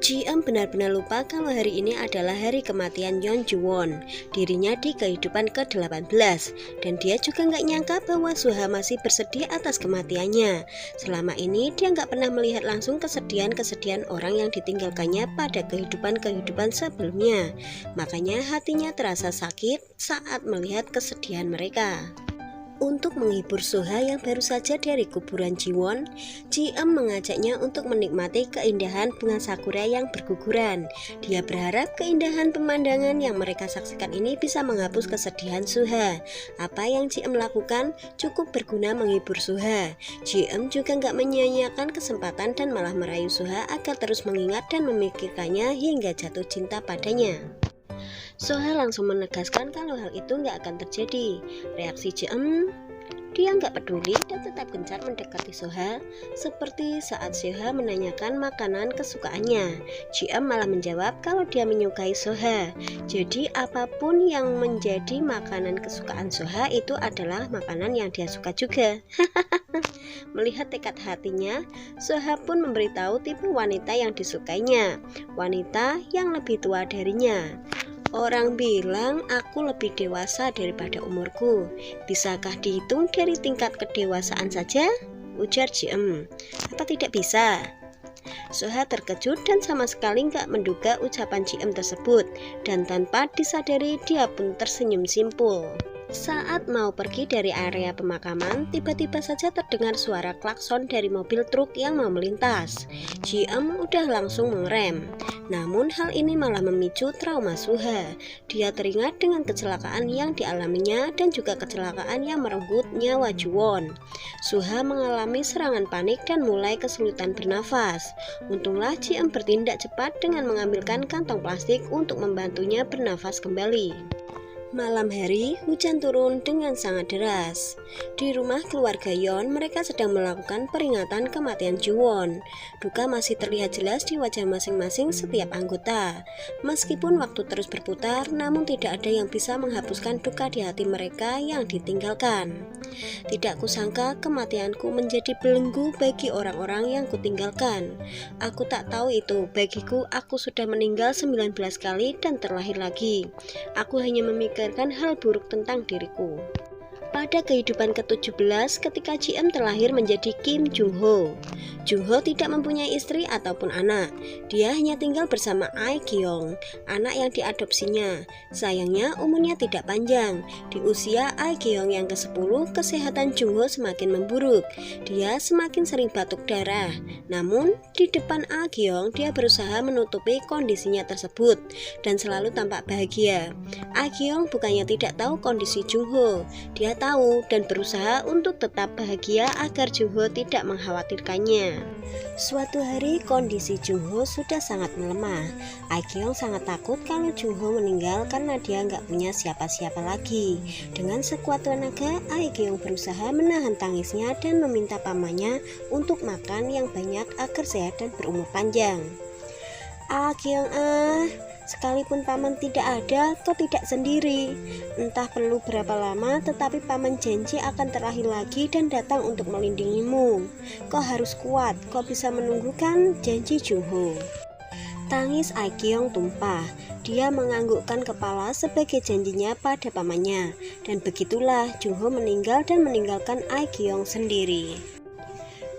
Ji-eum benar-benar lupa kalau hari ini adalah hari kematian Yeon Ju-won, dirinya di kehidupan ke-18, dan dia juga nggak nyangka bahwa Suha masih bersedih atas kematiannya. Selama ini dia nggak pernah melihat langsung kesedihan-kesedihan orang yang ditinggalkannya pada kehidupan-kehidupan sebelumnya. Makanya hatinya terasa sakit saat melihat kesedihan mereka. Untuk menghibur Suha yang baru saja dari kuburan Ji-won, Ji-eum mengajaknya untuk menikmati keindahan bunga sakura yang berguguran. Dia berharap keindahan pemandangan yang mereka saksikan ini bisa menghapus kesedihan Suha. Apa yang Ji-eum lakukan cukup berguna menghibur Suha. Ji-eum juga nggak menyia-nyiakan kesempatan dan malah merayu Suha agar terus mengingat dan memikirkannya hingga jatuh cinta padanya. Suha langsung menegaskan kalau hal itu nggak akan terjadi. Reaksi Ji-eum, dia nggak peduli dan tetap gencar mendekati Suha. Seperti saat Suha menanyakan makanan kesukaannya, Ji-eum malah menjawab kalau dia menyukai Suha. Jadi apapun yang menjadi makanan kesukaan Suha itu adalah makanan yang dia suka juga. Melihat tekad hatinya, Suha pun memberitahu tipe wanita yang disukainya, wanita yang lebih tua darinya. Orang bilang aku lebih dewasa daripada umurku. Bisakah dihitung dari tingkat kedewasaan saja? Ujar Ji-eum. Apa tidak bisa? Suha terkejut dan sama sekali nggak menduga ucapan Ji-eum tersebut, dan tanpa disadari dia pun tersenyum simpul. Saat mau pergi dari area pemakaman, tiba-tiba saja terdengar suara klakson dari mobil truk yang mau melintas. Ji-eum udah langsung mengerem. Namun hal ini malah memicu trauma Suha. Dia teringat dengan kecelakaan yang dialaminya dan juga kecelakaan yang merenggut nyawa Ju-won. Suha mengalami serangan panik dan mulai kesulitan bernafas. Untunglah Ji-eum bertindak cepat dengan mengambilkan kantong plastik untuk membantunya bernafas kembali. Malam hari, hujan turun dengan sangat deras. Di rumah keluarga Yeon, mereka sedang melakukan peringatan kematian Ju-won. Duka masih terlihat jelas di wajah masing-masing setiap anggota. Meskipun waktu terus berputar, namun tidak ada yang bisa menghapuskan duka di hati mereka yang ditinggalkan. Tidak kusangka kematianku menjadi belenggu bagi orang-orang yang kutinggalkan. Aku tak tahu itu, bagiku aku sudah meninggal 19 kali dan terlahir lagi. Aku hanya memikirkan hal buruk tentang diriku. Pada kehidupan ke-17 ketika Ji-eum terlahir menjadi Kim Jung-ho. Jung-ho tidak mempunyai istri ataupun anak. Dia hanya tinggal bersama Ae-gyeong, anak yang diadopsinya. Sayangnya umurnya tidak panjang. Di usia Ae-gyeong yang ke-10, kesehatan Jung-ho semakin memburuk. Dia semakin sering batuk darah. Namun di depan Ae-gyeong dia berusaha menutupi kondisinya tersebut dan selalu tampak bahagia. Ae-gyeong bukannya tidak tahu kondisi Jung-ho. Dia tahu dan berusaha untuk tetap bahagia agar Jung-ho tidak mengkhawatirkannya. Suatu hari kondisi Jung-ho sudah sangat melemah. Ae-gyeong sangat takut kalau Jung-ho meninggal karena dia nggak punya siapa-siapa lagi. Dengan sekuat tenaga, Ae-gyeong berusaha menahan tangisnya dan meminta pamannya untuk makan yang banyak agar sehat dan berumur panjang. Ae-gyeong sekalipun paman tidak ada, kau tidak sendiri. Entah perlu berapa lama, tetapi paman janji akan terlahir lagi dan datang untuk melindungimu. Kau harus kuat, kau bisa menunggu kan? Janji Jung-ho. Tangis Ae-gyeong tumpah. Dia menganggukkan kepala sebagai janjinya pada pamannya. Dan begitulah Jung-ho meninggal dan meninggalkan Ae-gyeong sendiri.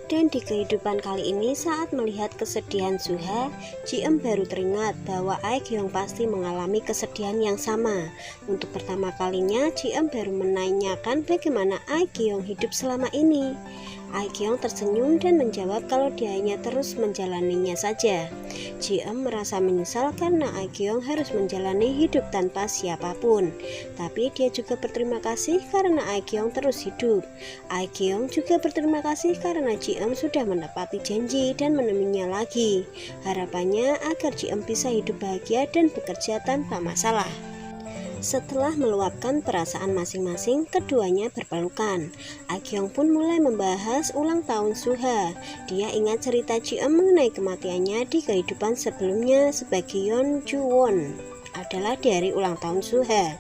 Dan di kehidupan kali ini saat melihat kesedihan Suha, Ji-eum baru teringat bahwa Ae-gyeong pasti mengalami kesedihan yang sama. Untuk pertama kalinya Ji-eum baru menanyakan bagaimana Ae-gyeong hidup selama ini. Ae-gyeong tersenyum dan menjawab kalau dia hanya terus menjalaninya saja. Ji-eum merasa menyesal karena Ae-gyeong harus menjalani hidup tanpa siapapun. Tapi dia juga berterima kasih karena Ae-gyeong terus hidup. Ae-gyeong juga berterima kasih karena Ji-eum sudah menepati janji dan menemuinya lagi. Harapannya agar Ji-eum bisa hidup bahagia dan bekerja tanpa masalah. Setelah meluapkan perasaan masing-masing, keduanya berpelukan. Ae-gyeong pun mulai membahas ulang tahun Suha. Dia ingat cerita Ji-eum mengenai kematiannya di kehidupan sebelumnya sebagai Yeon Ju-won adalah dari ulang tahun Suha.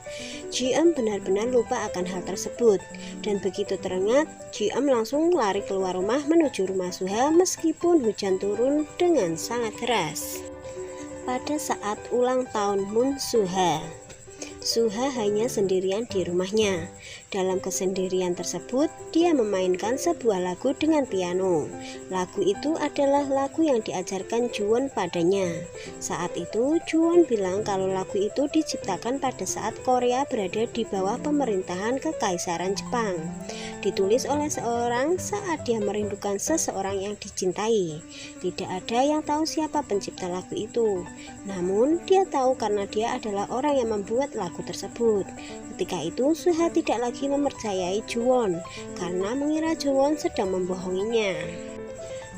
Ji-eum benar-benar lupa akan hal tersebut. Dan begitu teringat, Ji-eum langsung lari keluar rumah menuju rumah Suha meskipun hujan turun dengan sangat deras. pada saat ulang tahun Moon Suha. Suha hanya sendirian di rumahnya. Dalam kesendirian tersebut, dia memainkan sebuah lagu dengan piano. Lagu itu adalah lagu yang diajarkan Juwon padanya. Saat itu, Juwon bilang kalau lagu itu diciptakan pada saat Korea berada di bawah pemerintahan Kekaisaran Jepang. Ditulis oleh seorang saat dia merindukan seseorang yang dicintai. Tidak ada yang tahu siapa pencipta lagu itu. Namun, dia tahu karena dia adalah orang yang membuat lagu tersebut. Ketika itu, Suha tidak lagi mempercayai Juwon karena mengira Juwon sedang membohonginya.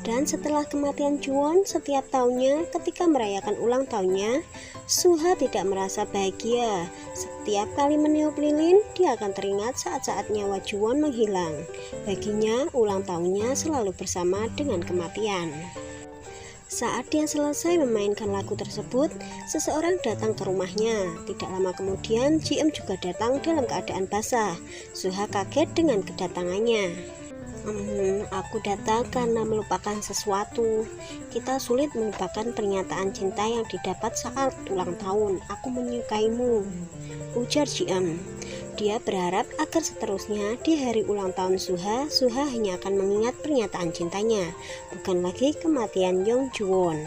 Dan setelah kematian Juwon setiap tahunnya ketika merayakan ulang tahunnya, Suha tidak merasa bahagia. Setiap kali meniup lilin, dia akan teringat saat-saat nyawa Juwon menghilang. Baginya, ulang tahunnya selalu bersama dengan kematian. Saat dia selesai memainkan lagu tersebut, seseorang datang ke rumahnya. Tidak lama kemudian, Ji-eum juga datang dalam keadaan basah. Suha kaget dengan kedatangannya. Aku datang karena melupakan sesuatu. Kita sulit melupakan pernyataan cinta yang didapat saat ulang tahun. Aku menyukaimu, ujar Ji-eum. Dia berharap agar seterusnya di hari ulang tahun Suha hanya akan mengingat pernyataan cintanya, bukan lagi kematian Yong Juwon.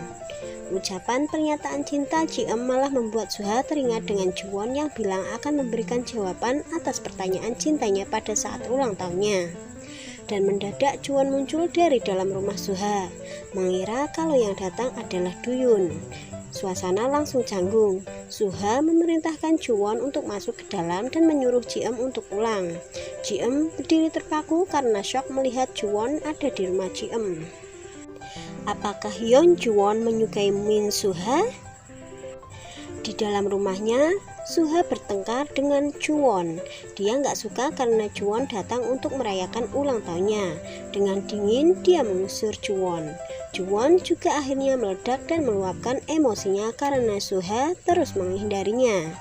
Ucapan pernyataan cinta Ji-eum malah membuat Suha teringat dengan Juwon yang bilang akan memberikan jawaban atas pertanyaan cintanya pada saat ulang tahunnya. Dan mendadak Juwon muncul dari dalam rumah Suha, mengira kalau yang datang adalah Duyun. Suasana langsung canggung. Suha memerintahkan Juwon untuk masuk ke dalam dan menyuruh Ji-eum untuk pulang. Ji-eum berdiri terpaku karena syok melihat Juwon ada di rumah Ji-eum. Apakah Yeon Juwon menyukai Min Suha? Di dalam rumahnya, Suha bertengkar dengan Juwon. Dia nggak suka karena Juwon datang untuk merayakan ulang tahunnya. Dengan dingin, dia mengusir Juwon. Juwon juga akhirnya meledak dan meluapkan emosinya karena Suha terus menghindarinya.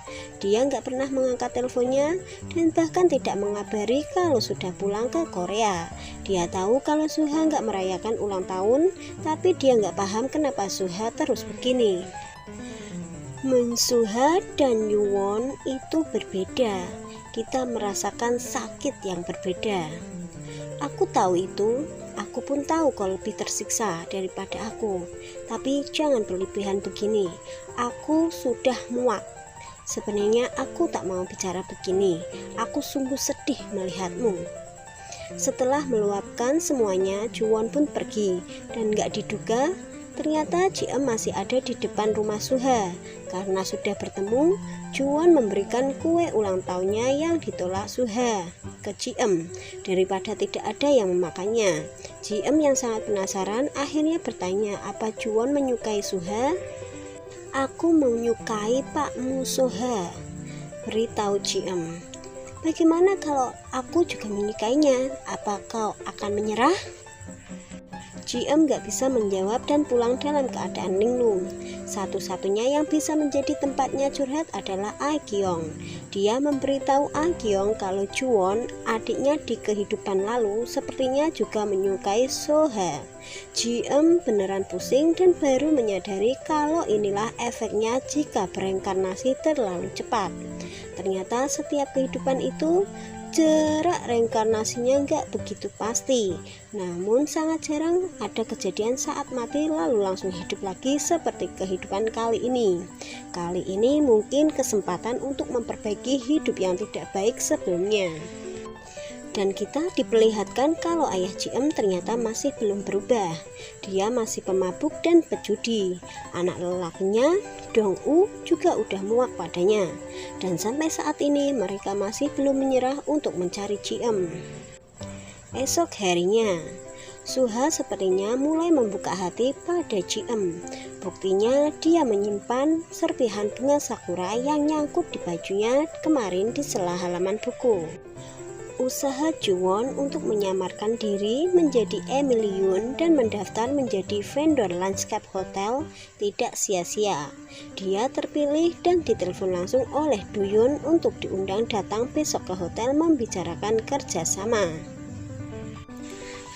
Dia nggak pernah mengangkat teleponnya dan bahkan tidak mengabari kalau sudah pulang ke Korea. Dia tahu kalau Suha nggak merayakan ulang tahun, tapi dia nggak paham kenapa Suha terus begini. Moon Suha dan Yuwon itu berbeda. Kita merasakan sakit yang berbeda. Aku tahu itu. Aku pun tahu kau lebih tersiksa daripada aku. Tapi jangan berlebihan begini. Aku sudah muak. Sebenarnya aku tak mau bicara begini. Aku sungguh sedih melihatmu. Setelah meluapkan semuanya, Juwon pun pergi. Dan gak diduga, ternyata Ji-eum masih ada di depan rumah Suha. Karena sudah bertemu, Juwon memberikan kue ulang tahunnya yang ditolak Suha ke Ji-eum daripada tidak ada yang memakannya. Ji-eum yang sangat penasaran akhirnya bertanya apa Juwon menyukai Suha. Aku menyukai Pakmu Suha, beritahu Ji-eum. Bagaimana kalau aku juga menyukainya? Apa kau akan menyerah? Ji-eum gak bisa menjawab dan pulang dalam keadaan linglung. Satu-satunya yang bisa menjadi tempatnya curhat adalah Ah-kyung. Dia memberitahu Ah-kyung kalau Juwon, adiknya di kehidupan lalu, sepertinya juga menyukai Soha. Ji-eum beneran pusing dan baru menyadari kalau inilah efeknya jika bereinkarnasi terlalu cepat. Ternyata setiap kehidupan itu jarak reinkarnasinya nggak begitu pasti, namun sangat jarang ada kejadian saat mati lalu langsung hidup lagi seperti kehidupan kali ini. Kali ini mungkin kesempatan untuk memperbaiki hidup yang tidak baik sebelumnya. Dan kita diperlihatkan kalau ayah Ji-eum ternyata masih belum berubah. Dia masih pemabuk dan pejudi. Anak lelakinya, Dong-u, juga udah muak padanya. Dan sampai saat ini mereka masih belum menyerah untuk mencari Ji-eum. Esok harinya, Suha sepertinya mulai membuka hati pada Ji-eum. Buktinya dia menyimpan serpihan bunga sakura yang nyangkut di bajunya kemarin di sela halaman buku. Usaha Juwon untuk menyamarkan diri menjadi Emily Yoon dan mendaftar menjadi vendor landscape hotel tidak sia-sia. Dia terpilih dan ditelepon langsung oleh Duyun untuk diundang datang besok ke hotel membicarakan kerjasama.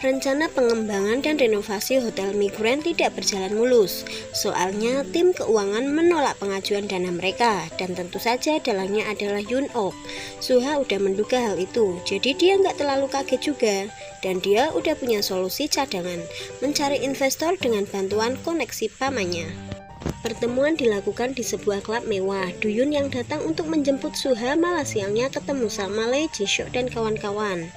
Rencana pengembangan dan renovasi Hotel Migran tidak berjalan mulus. Soalnya tim keuangan menolak pengajuan dana mereka, dan tentu saja dalangnya adalah Yoon Ok. Suha udah menduga hal itu, jadi dia nggak terlalu kaget juga. Dan dia udah punya solusi cadangan, mencari investor dengan bantuan koneksi pamannya. Pertemuan dilakukan di sebuah klub mewah. Duyun yang datang untuk menjemput Suha malah siangnya ketemu sama Lee Jisoo dan kawan-kawan.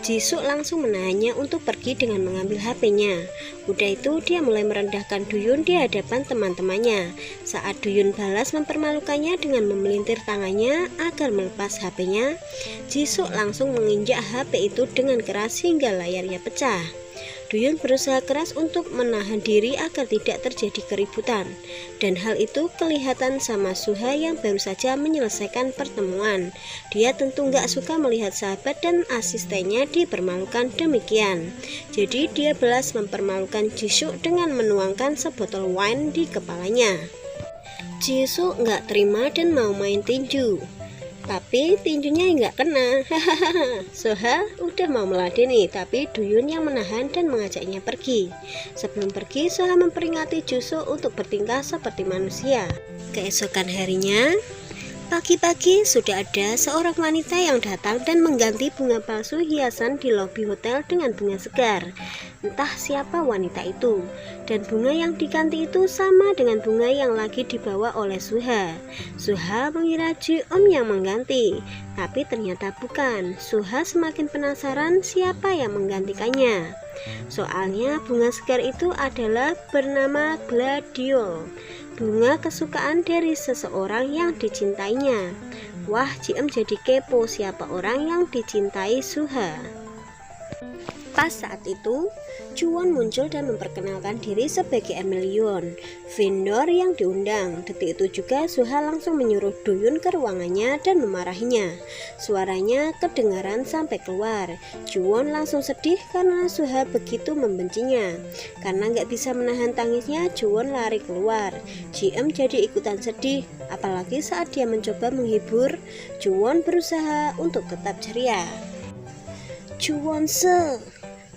Jisoo langsung menahannya untuk pergi dengan mengambil HP-nya. Udah itu dia mulai merendahkan Duyun di hadapan teman-temannya. Saat Duyun balas mempermalukannya dengan memelintir tangannya agar melepas HP-nya, Jisoo langsung menginjak HP itu dengan keras hingga layarnya pecah. Duyun berusaha keras untuk menahan diri agar tidak terjadi keributan, dan hal itu kelihatan sama Suha yang baru saja menyelesaikan pertemuan. Dia tentu nggak suka melihat sahabat dan asistennya dipermalukan demikian. Jadi dia balas mempermalukan Jisoo dengan menuangkan sebotol wine di kepalanya. Jisoo nggak terima dan mau main tinju. Tapi tinjunya nggak kena. Suha udah mau meladeni, tapi Duyun yang menahan dan mengajaknya pergi. Sebelum pergi, Suha memperingati Jisoo untuk bertingkah seperti manusia. Keesokan harinya, pagi-pagi sudah ada seorang wanita yang datang dan mengganti bunga palsu hiasan di lobi hotel dengan bunga segar. Entah siapa wanita itu, dan bunga yang diganti itu sama dengan bunga yang lagi dibawa oleh Suha. Suha mengira Ji-eum yang mengganti, tapi ternyata bukan. Suha semakin penasaran siapa yang menggantikannya. Soalnya bunga segar itu adalah bernama gladiol, bunga kesukaan dari seseorang yang dicintainya. Wah, Ji-eum jadi kepo siapa orang yang dicintai Suha. Pas saat itu, Juwon muncul dan memperkenalkan diri sebagai Emilion, vendor yang diundang. Detik itu juga Suha langsung menyuruh Duyun ke ruangannya dan memarahinya. Suaranya kedengaran sampai keluar. Juwon langsung sedih karena Suha begitu membencinya. Karena nggak bisa menahan tangisnya, Juwon lari keluar. Ji-eum jadi ikutan sedih, apalagi saat dia mencoba menghibur. Juwon berusaha untuk tetap ceria. Juwon-se,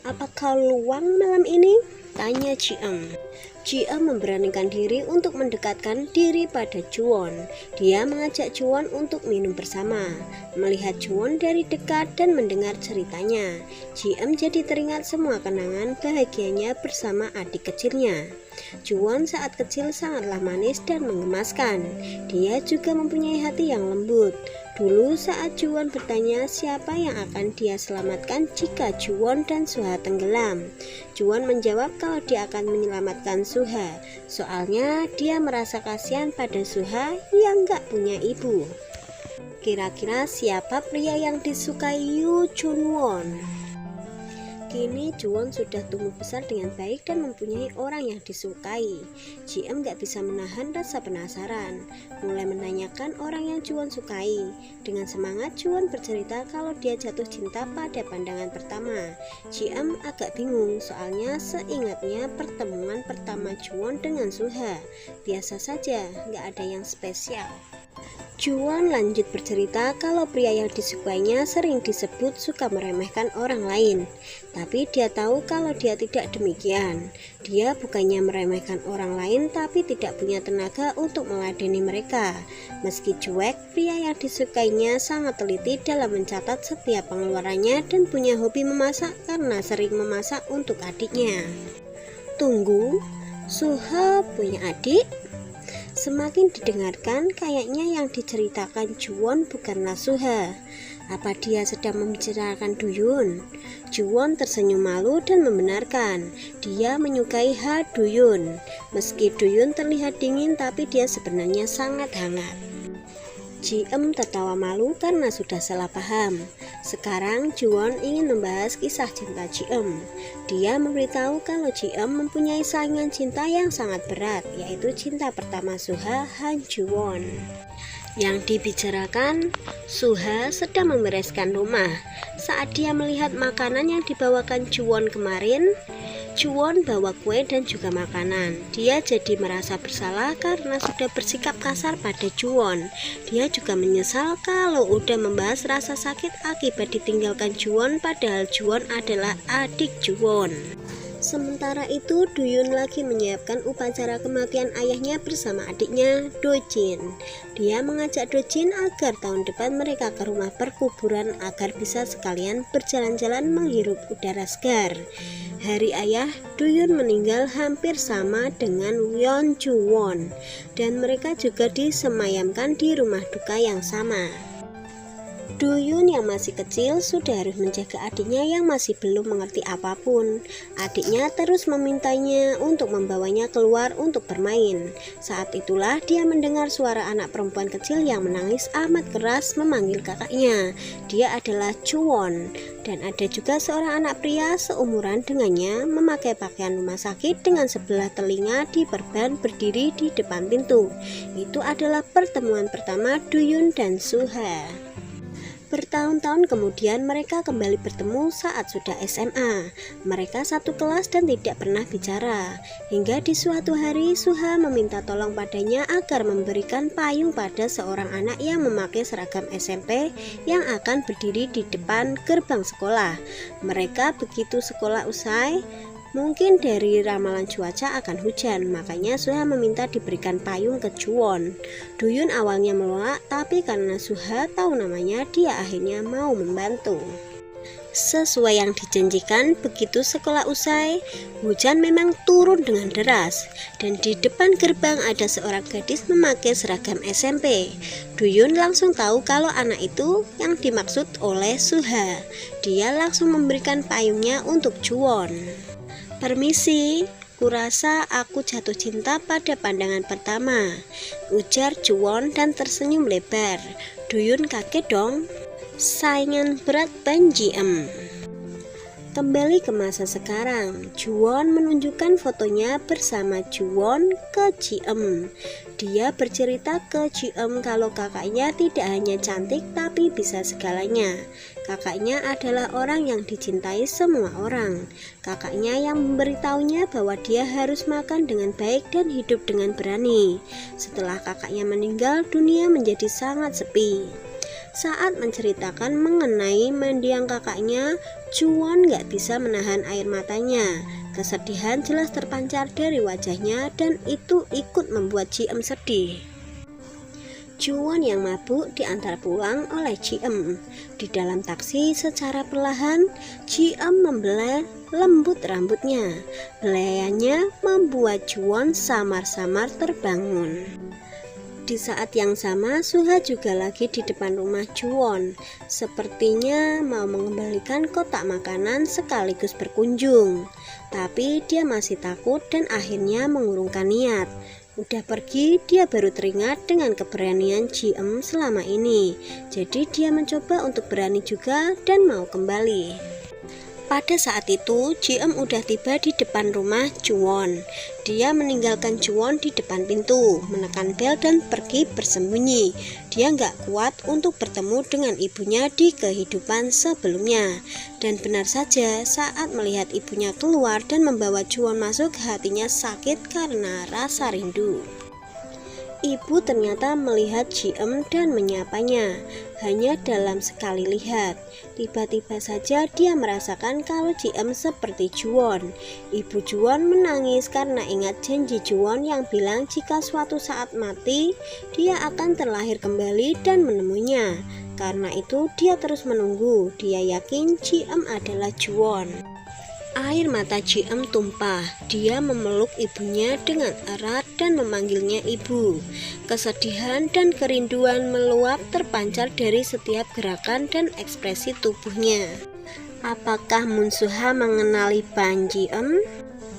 apa kau luang malam ini? Tanya Ji-eum. Ji-eum memberanikan diri untuk mendekatkan diri pada Juwon. Dia mengajak Juwon untuk minum bersama. Melihat Juwon dari dekat dan mendengar ceritanya, Ji-eum jadi teringat semua kenangan bahagianya bersama adik kecilnya. Juwon saat kecil sangatlah manis dan menggemaskan. Dia juga mempunyai hati yang lembut. Dulu saat Juwon bertanya siapa yang akan dia selamatkan jika Juwon dan Suha tenggelam, Juwon menjawab kalau dia akan menyelamatkan Suha. Soalnya dia merasa kasihan pada Suha yang gak punya ibu. Kira-kira siapa pria yang disukai Yoo Chun-won? Kini Juwon sudah tumbuh besar dengan baik dan mempunyai orang yang disukai. Ji-eum gak bisa menahan rasa penasaran, mulai menanyakan orang yang Juwon sukai. Dengan semangat Juwon bercerita kalau dia jatuh cinta pada pandangan pertama. Ji-eum agak bingung, soalnya seingatnya pertemuan pertama Juwon dengan Suha biasa saja, gak ada yang spesial. Juwon lanjut bercerita kalau pria yang disukainya sering disebut suka meremehkan orang lain. Tapi dia tahu kalau dia tidak demikian. Dia bukannya meremehkan orang lain, tapi tidak punya tenaga untuk meladeni mereka. Meski cuek, pria yang disukainya sangat teliti dalam mencatat setiap pengeluarannya dan punya hobi memasak karena sering memasak untuk adiknya. Tunggu, Suha punya adik? Semakin didengarkan, kayaknya yang diceritakan Juwon bukanlah Suha. Apa dia sedang membicarakan Duyun? Juwon tersenyum malu dan membenarkan. Dia menyukai Ha Duyun. Meski Duyun terlihat dingin, tapi dia sebenarnya sangat hangat. Ji-eum tertawa malu karena sudah salah paham. Sekarang Juwon ingin membahas kisah cinta Ji-eum. Dia memberitahu kalau Ji-eum mempunyai saingan cinta yang sangat berat, yaitu cinta pertama Suha, Han Juwon. Yang dibicarakan, Suha sedang membereskan rumah. Saat dia melihat makanan yang dibawakan Juwon kemarin, Juwon bawa kue dan juga makanan. Dia jadi merasa bersalah karena sudah bersikap kasar pada Juwon. Dia juga menyesal kalau udah membahas rasa sakit akibat ditinggalkan Juwon, padahal Juwon adalah adik Juwon. Sementara itu, Duyun lagi menyiapkan upacara kematian ayahnya bersama adiknya, Dojin. Dia mengajak Dojin agar tahun depan mereka ke rumah perkuburan agar bisa sekalian berjalan-jalan menghirup udara segar. Hari ayah Duyun meninggal hampir sama dengan Yeonjuwon, dan mereka juga disemayamkan di rumah duka yang sama. Duyun yang masih kecil sudah harus menjaga adiknya yang masih belum mengerti apapun. Adiknya terus memintanya untuk membawanya keluar untuk bermain. Saat itulah dia mendengar suara anak perempuan kecil yang menangis amat keras memanggil kakaknya. Dia adalah Juwon. Dan ada juga seorang anak pria seumuran dengannya memakai pakaian rumah sakit dengan sebelah telinga diperban berdiri di depan pintu. Itu adalah pertemuan pertama Duyun dan Suha. Bertahun-tahun kemudian mereka kembali bertemu saat sudah SMA. Mereka satu kelas dan tidak pernah bicara. Hingga di suatu hari Suha meminta tolong padanya agar memberikan payung pada seorang anak yang memakai seragam SMP yang akan berdiri di depan gerbang sekolah. Mereka begitu sekolah usai, mungkin dari ramalan cuaca akan hujan, makanya Suha meminta diberikan payung ke Juwon. Duyun awalnya menolak, tapi karena Suha tahu namanya, dia akhirnya mau membantu. Sesuai yang dijanjikan, begitu sekolah usai, hujan memang turun dengan deras, dan di depan gerbang ada seorang gadis memakai seragam SMP. Duyun langsung tahu kalau anak itu yang dimaksud oleh Suha. Dia langsung memberikan payungnya untuk Juwon. "Permisi, kurasa aku jatuh cinta pada pandangan pertama," ujar Juwon dan tersenyum lebar. Duyun kaget dong. Saingan berat Ban Ji-eum. Kembali ke masa sekarang, Juwon menunjukkan fotonya bersama Juwon ke Ji-eum. Dia bercerita ke Ji-eum kalau kakaknya tidak hanya cantik tapi bisa segalanya. Kakaknya adalah orang yang dicintai semua orang. Kakaknya yang memberitahunya bahwa dia harus makan dengan baik dan hidup dengan berani. Setelah kakaknya meninggal, dunia menjadi sangat sepi. Saat menceritakan mengenai mendiang kakaknya, Juwon gak bisa menahan air matanya. Kesedihan jelas terpancar dari wajahnya dan itu ikut membuat Ji-eum sedih. Juwon yang mabuk diantar pulang oleh Ji-eum. Di dalam taksi secara perlahan, Ji-eum membelai lembut rambutnya. Belaiannya membuat Juwon samar-samar terbangun. Di saat yang sama, Suha juga lagi di depan rumah Juwon. Sepertinya mau mengembalikan kotak makanan sekaligus berkunjung. Tapi dia masih takut dan akhirnya mengurungkan niat. Udah pergi, dia baru teringat dengan keberanian Ji-eum selama ini. Jadi dia mencoba untuk berani juga dan mau kembali. Pada saat itu, Ji-eum udah tiba di depan rumah Juwon. Dia meninggalkan Juwon di depan pintu, menekan bel dan pergi bersembunyi. Dia nggak kuat untuk bertemu dengan ibunya di kehidupan sebelumnya. Dan benar saja, saat melihat ibunya keluar dan membawa Juwon masuk, hatinya sakit karena rasa rindu. Ibu ternyata melihat Ji-eum dan menyapanya. Hanya dalam sekali lihat, tiba-tiba saja dia merasakan kalau Ji-eum seperti Juwon. Ibu Juwon menangis karena ingat janji Juwon yang bilang jika suatu saat mati, dia akan terlahir kembali dan menemuinya. Karena itu dia terus menunggu. Dia yakin Ji-eum adalah Juwon. Air mata Ji-eum tumpah. Dia memeluk ibunya dengan erat dan memanggilnya ibu. Kesedihan dan kerinduan meluap terpancar dari setiap gerakan dan ekspresi tubuhnya. Apakah Moon Suha mengenali Ban Ji-eum?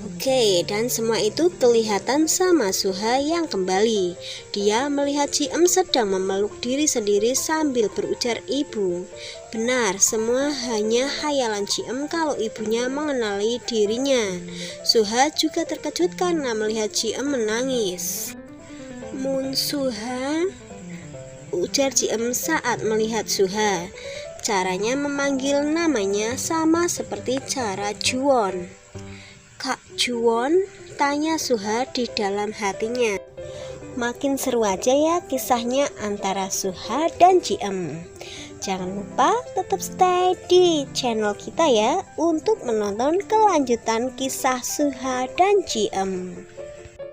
Oke, dan semua itu kelihatan sama Suha yang kembali. Dia melihat Ji-eum sedang memeluk diri sendiri sambil berujar ibu. Benar, semua hanya khayalan Ji-eum kalau ibunya mengenali dirinya. Suha juga terkejut karena melihat Ji-eum menangis. Moon Suha, ujar Ji-eum saat melihat Suha. Caranya memanggil namanya sama seperti cara Juwon. Kak Juwon, tanya Suha di dalam hatinya. Makin seru aja ya kisahnya antara Suha dan Ji-em. Jangan lupa tetap stay di channel kita ya untuk menonton kelanjutan kisah Suha dan Ji-em.